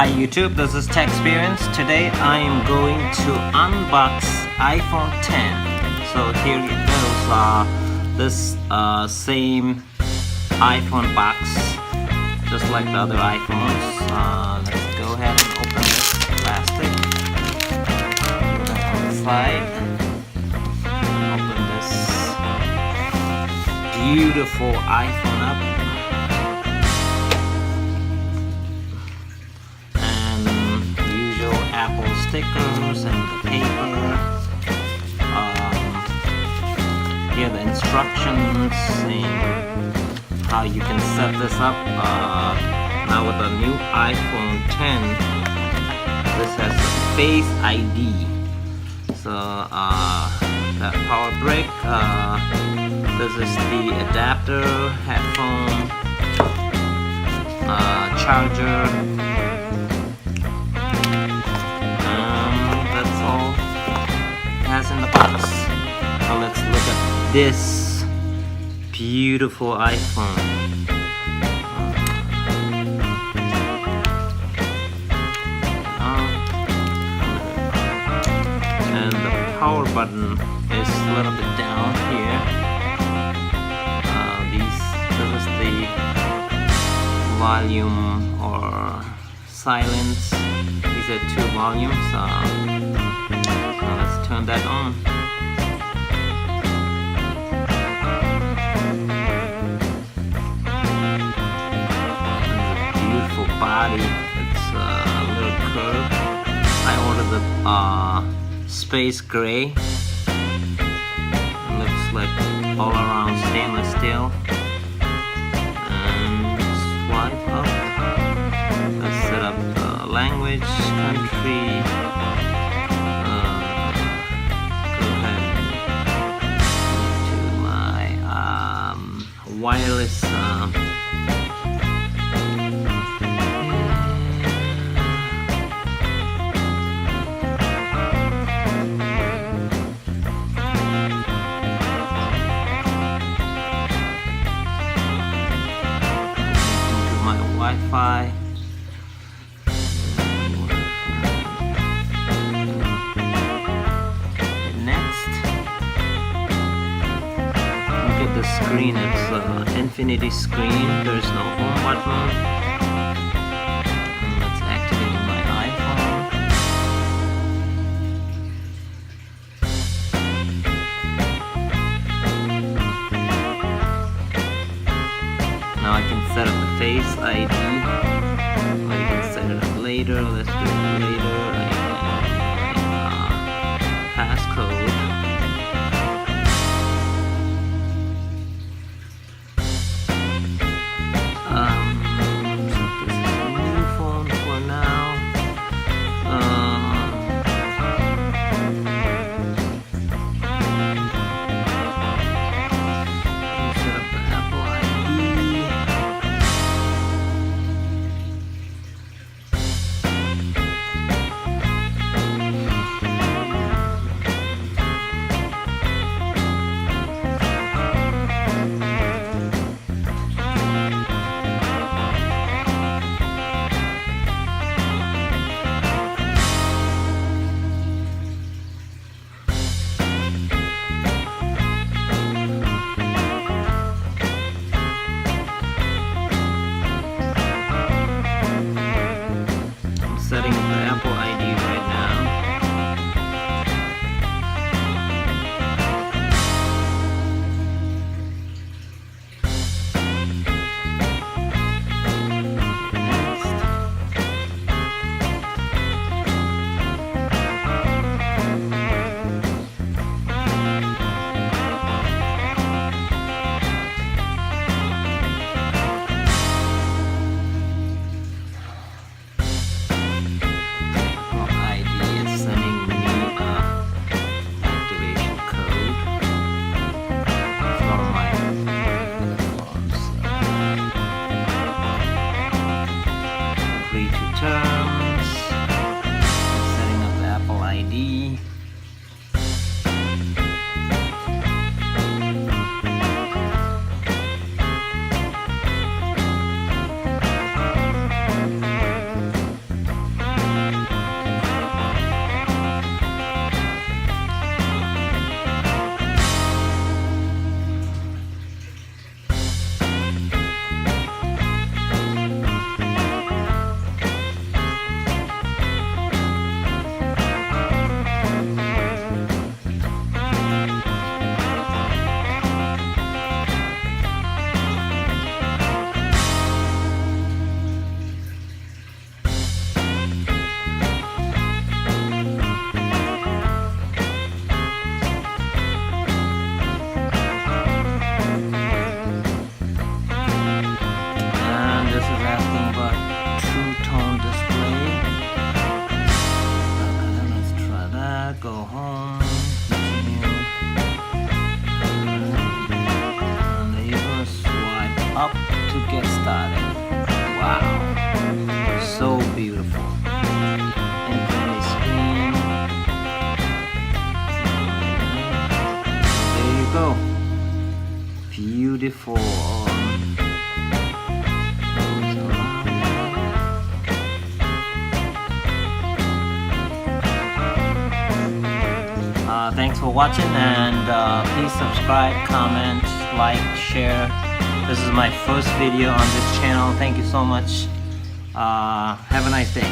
Hi YouTube, this is Tech Experience. Today I am going to unbox iPhone 10. So here it goes, this same iPhone box, just like the other iPhones. Let's go ahead and open this plastic. Put that on the side. Open this beautiful iPhone up. Apple stickers and the paper. Here the instructions saying how you can set this up. Now with the new iPhone 10, this has a Face ID. So that power brick. This is the adapter, headphone, charger. In the box. Now let's look at this beautiful iPhone. And the power button is a little bit down here. This is the volume or silence. These are two volumes. Let's turn that on. And the beautiful body. It's a little curved. I ordered the space gray. It looks like all around stainless steel. And swipe up. Let's set up the language, country. Wireless into my Wi-Fi. The screen, it's infinity screen. There's no home button. And let's activate my iPhone. Now I can set up the Face ID. Or you can set it up later. Let's do it later. Passcode. up to get started. Wow, so beautiful. Infinity screen. There you go. Beautiful. Thanks for watching, and please subscribe, comment, like, share. This is my first video on this channel. Thank you so much. Have a nice day.